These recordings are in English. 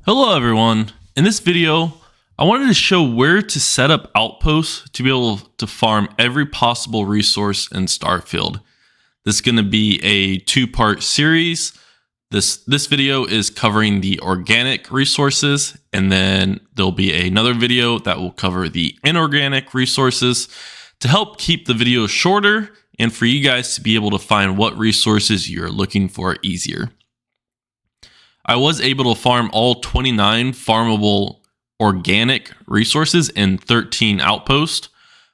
Hello everyone. In this video, I wanted to show where to set up outposts to be able to farm every possible resource in Starfield. This is going to be a two-part series. This video is covering the organic resources, and then there'll be another video that will cover the inorganic resources to help keep the video shorter and for you guys to be able to find what resources you're looking for easier. I was able to farm all 29 farmable organic resources in 13 outposts.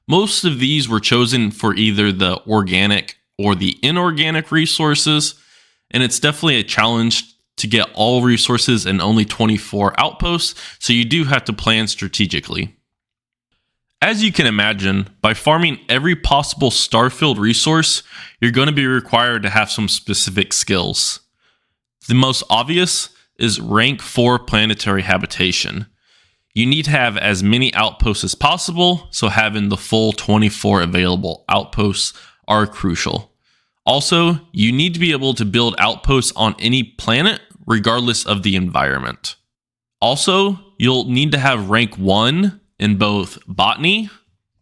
Most of these were chosen for either the organic or the inorganic resources, and it's definitely a challenge to get all resources in only 24 outposts, so you do have to plan strategically. As you can imagine, by farming every possible Starfield resource, you're going to be required to have some specific skills. The most obvious is rank 4 planetary habitation. You need to have as many outposts as possible, so having the full 24 available outposts are crucial. Also, you need to be able to build outposts on any planet, regardless of the environment. Also, you'll need to have rank 1 in both botany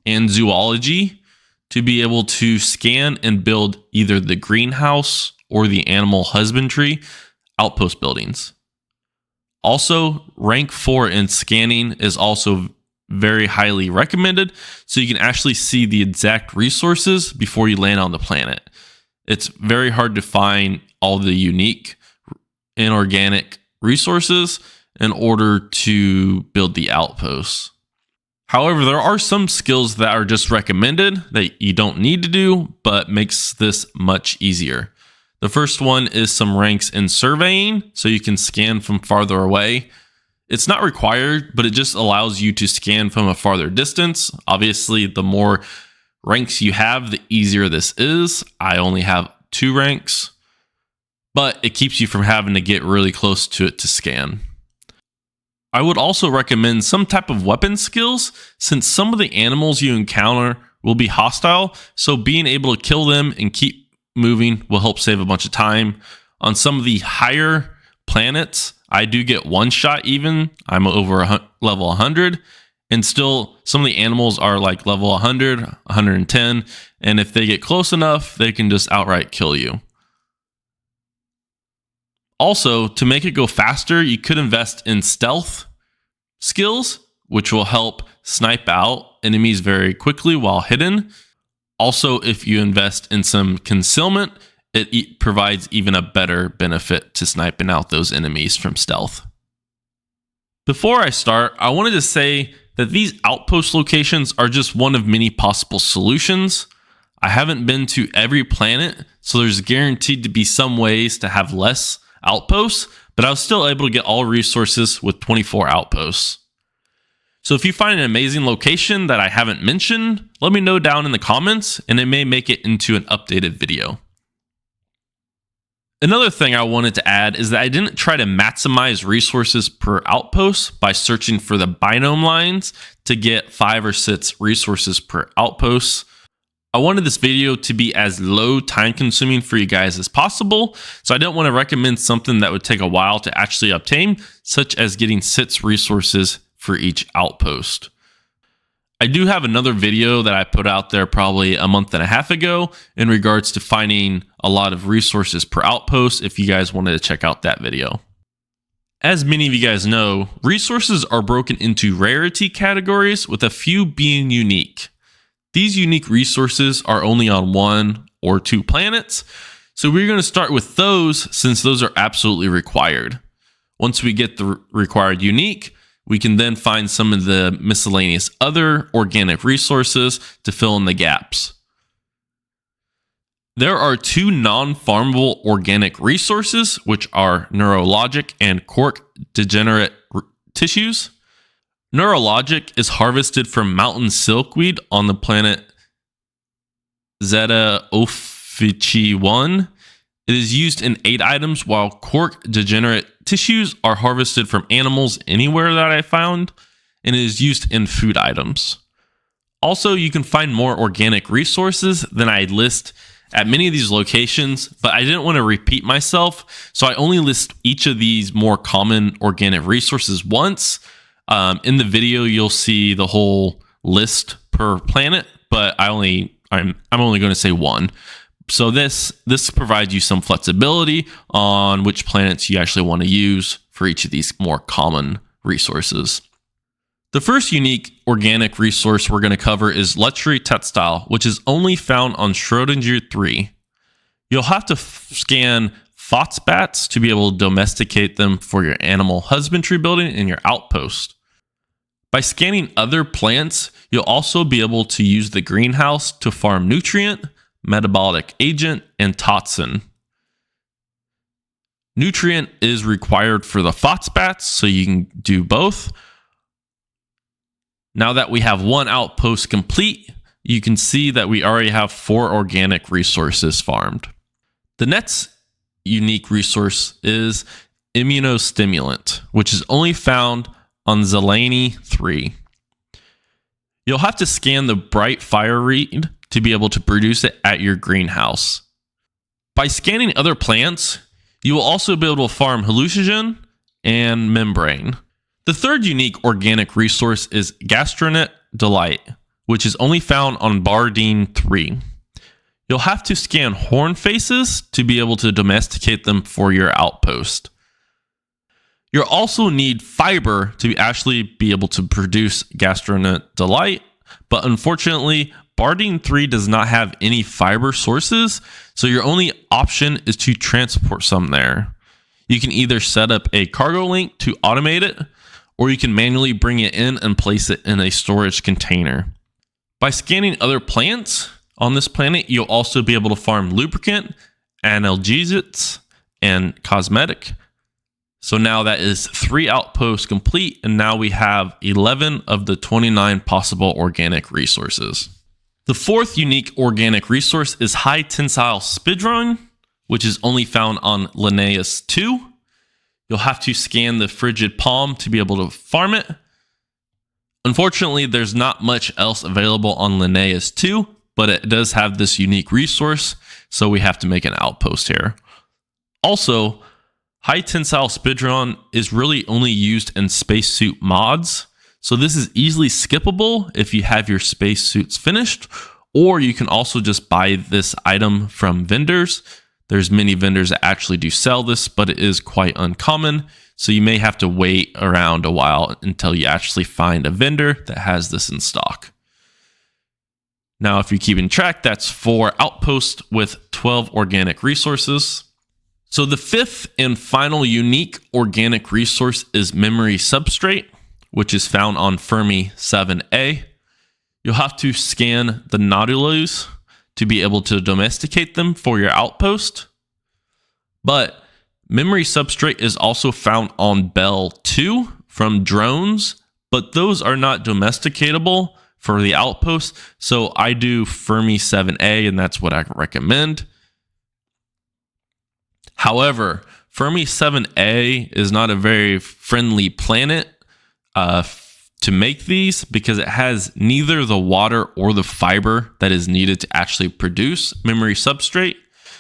and zoology to be able to scan and build either the greenhouse or the animal husbandry outpost buildings. Also, rank 4 in scanning is also very highly recommended, so you can actually see the exact resources before you land on the planet. It's very hard to find all the unique inorganic resources in order to build the outposts. However, there are some skills that are just recommended that you don't need to do, but makes this much easier. The first one is some ranks in surveying, so you can scan from farther away. It's not required, but it just allows you to scan from a farther distance. Obviously, the more ranks you have, the easier this is. I only have 2 ranks, but it keeps you from having to get really close to it to scan. I would also recommend some type of weapon skills, since some of the animals you encounter will be hostile, so being able to kill them and keep moving will help save a bunch of time. On some of the higher planets, I do get one shot even. I'm over level 100, and still some of the animals are like level 100, 110, and if they get close enough, they can just outright kill you. Also, to make it go faster, you could invest in stealth skills, which will help snipe out enemies very quickly while hidden. Also, if you invest in some concealment, it provides even a better benefit to sniping out those enemies from stealth. Before I start, I wanted to say that these outpost locations are just one of many possible solutions. I haven't been to every planet, so there's guaranteed to be some ways to have less outposts, but I was still able to get all resources with 24 outposts. So if you find an amazing location that I haven't mentioned, let me know down in the comments, and it may make it into an updated video. Another thing I wanted to add is that I didn't try to maximize resources per outpost by searching for the biome lines to get 5 or 6 resources per outpost. I wanted this video to be as low time consuming for you guys as possible, so I don't want to recommend something that would take a while to actually obtain, such as getting 6 resources for each outpost. I do have another video that I put out there probably a month and a half ago in regards to finding a lot of resources per outpost if you guys wanted to check out that video. As many of you guys know, resources are broken into rarity categories, with a few being unique. These unique resources are only on 1 or 2 planets, so we're going to start with those since those are absolutely required. Once we get the required unique, we can then find some of the miscellaneous other organic resources to fill in the gaps. There are 2 non-farmable organic resources, which are neurologic and cork degenerate tissues. Neurologic is harvested from mountain silkweed on the planet Zeta Ophici 1. It is used in 8 items, while cork degenerate tissues are harvested from animals anywhere that I found, and it is used in food items. Also, you can find more organic resources than I list at many of these locations, but I didn't want to repeat myself, so I only list each of these more common organic resources once. In the video, you'll see the whole list per planet, but I'm only going to say one. So this provides you some flexibility on which planets you actually want to use for each of these more common resources. The first unique organic resource we're going to cover is luxury textile, which is only found on Schrodinger 3. You'll have to scan phosphates to be able to domesticate them for your animal husbandry building and your outpost. By scanning other plants, you'll also be able to use the greenhouse to farm nutrient, metabolic agent, and toxin. Nutrient is required for the phosphates, so you can do both. Now that we have one outpost complete, you can see that we already have 4 organic resources farmed. The next unique resource is immunostimulant, which is only found on Zelani 3. You'll have to scan the bright fire reed to be able to produce it at your greenhouse. By scanning other plants, you will also be able to farm hallucinogen and membrane. The third unique organic resource is Gastronet Delight, which is only found on Bardine 3. You'll have to scan horn faces to be able to domesticate them for your outpost. You'll also need fiber to actually be able to produce Gastronet Delight, but unfortunately, Bardine 3 does not have any fiber sources, so your only option is to transport some there. You can either set up a cargo link to automate it, or you can manually bring it in and place it in a storage container. By scanning other plants on this planet, you'll also be able to farm lubricant, analgesics, and cosmetic. So now that is 3 outposts complete, and now we have 11 of the 29 possible organic resources. The fourth unique organic resource is high tensile spidron, which is only found on Linnaeus 2. You'll have to scan the frigid palm to be able to farm it. Unfortunately, there's not much else available on Linnaeus 2, but it does have this unique resource, so we have to make an outpost here. Also, high tensile spidron is really only used in spacesuit mods, so this is easily skippable if you have your spacesuits finished, or you can also just buy this item from vendors. There's many vendors that actually do sell this, but it is quite uncommon, so you may have to wait around a while until you actually find a vendor that has this in stock. Now, if you're keeping track, that's 4 outposts with 12 organic resources. So the fifth and final unique organic resource is memory substrate, which is found on Fermi 7a. You'll have to scan the nodules to be able to domesticate them for your outpost. But memory substrate is also found on Bell 2 from drones, but those are not domesticatable for the outpost. So I do Fermi 7a, and that's what I recommend. However, Fermi 7a is not a very friendly planet to make these because it has neither the water or the fiber that is needed to actually produce memory substrate.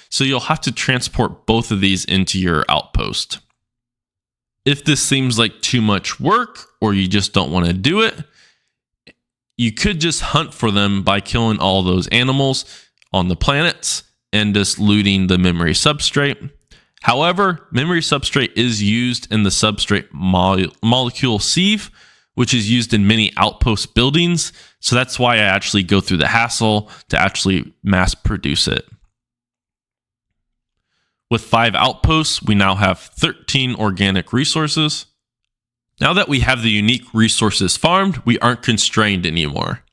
So you'll have to transport both of these into your outpost. If this seems like too much work or you just don't want to do it, you could just hunt for them by killing all those animals on the planets and just looting the memory substrate. However, memory substrate is used in the substrate molecule sieve, which is used in many outpost buildings. So that's why I actually go through the hassle to actually mass produce it. With 5 outposts, we now have 13 organic resources. Now that we have the unique resources farmed, we aren't constrained anymore.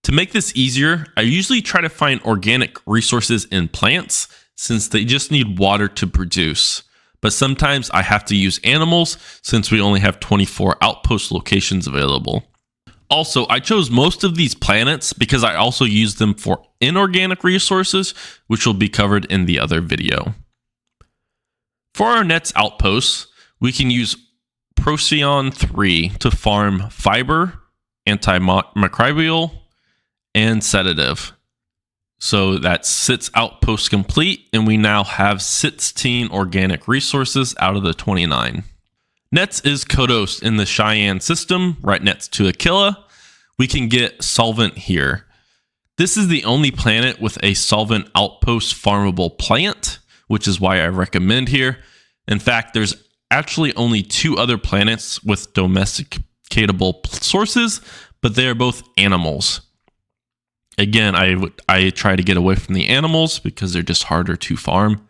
To make this easier, I usually try to find organic resources in plants since they just need water to produce. But sometimes I have to use animals since we only have 24 outpost locations available. Also, I chose most of these planets because I also use them for inorganic resources, which will be covered in the other video. For our next outposts, we can use Procyon 3 to farm fiber, antimicrobial, and sedative. So that's 6 outposts complete, and we now have 16 organic resources out of the 29. Next is Kodos in the Cheyenne system, right next to Aquila. We can get Solvent here. This is the only planet with a Solvent outpost farmable plant, which is why I recommend here. In fact, there's actually only 2 other planets with domesticatable sources, but they are both animals. Again, I try to get away from the animals because they're just harder to farm.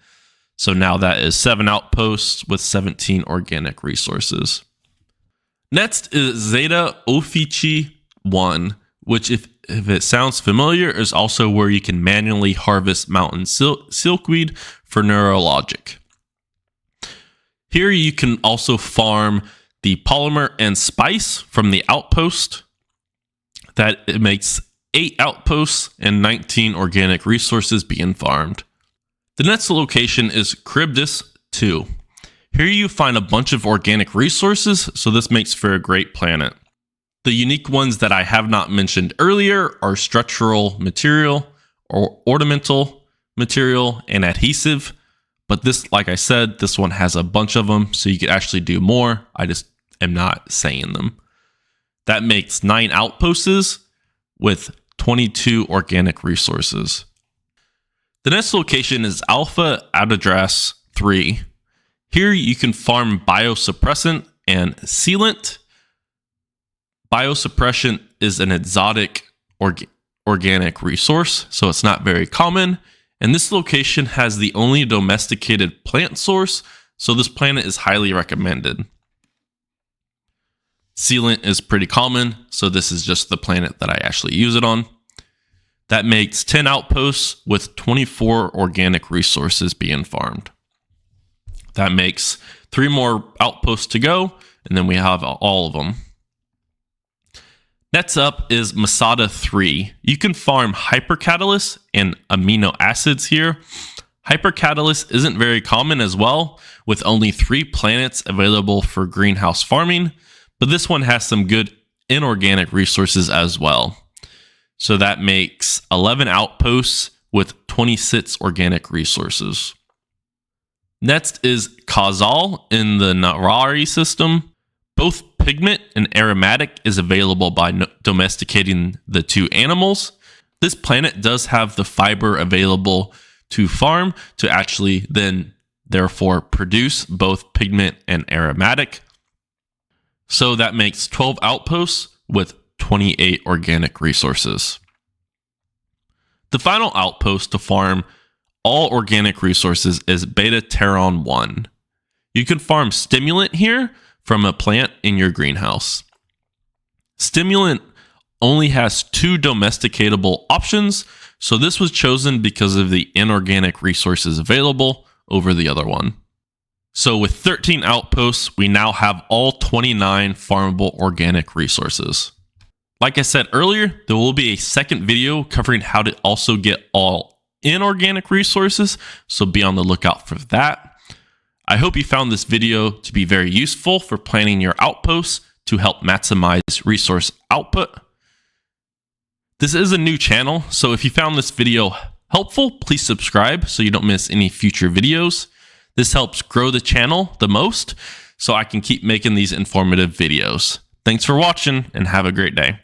So now that is 7 outposts with 17 organic resources. Next is Zeta Ophiuchi 1, which if it sounds familiar, is also where you can manually harvest mountain silkweed for neurologic. Here you can also farm the polymer and spice from the outpost. That it makes 8 outposts and 19 organic resources being farmed. The next location is Charybdis 2. Here you find a bunch of organic resources, so this makes for a great planet. The unique ones that I have not mentioned earlier are structural material, or ornamental material, and adhesive. But this, like I said, this one has a bunch of them, so you could actually do more. I just am not saying them. That makes 9 outposts with 22 organic resources. The next location is Alpha Adadras 3. Here you can farm biosuppressant and sealant. Biosuppression is an exotic organic resource, so it's not very common. And this location has the only domesticated plant source, so this planet is highly recommended. Sealant is pretty common, so this is just the planet that I actually use it on. That makes 10 outposts with 24 organic resources being farmed. That makes 3 more outposts to go, and then we have all of them. Next up is Masada 3. You can farm hypercatalysts and amino acids here. Hypercatalyst isn't very common as well, with only 3 planets available for greenhouse farming, but this one has some good inorganic resources as well. So that makes 11 outposts with 26 organic resources. Next is Kazal in the Narari system. Both pigment and aromatic is available by domesticating the 2 animals. This planet does have the fiber available to farm to actually then therefore produce both pigment and aromatic. So that makes 12 outposts with 28 organic resources. The final outpost to farm all organic resources is Beta Terron 1. You can farm stimulant here from a plant in your greenhouse. Stimulant only has 2 domesticatable options, so this was chosen because of the inorganic resources available over the other one. So with 13 outposts, we now have all 29 farmable organic resources. Like I said earlier, there will be a second video covering how to also get all inorganic resources, so be on the lookout for that. I hope you found this video to be very useful for planning your outposts to help maximize resource output. This is a new channel, so if you found this video helpful, please subscribe so you don't miss any future videos. This helps grow the channel the most, so I can keep making these informative videos. Thanks for watching and have a great day.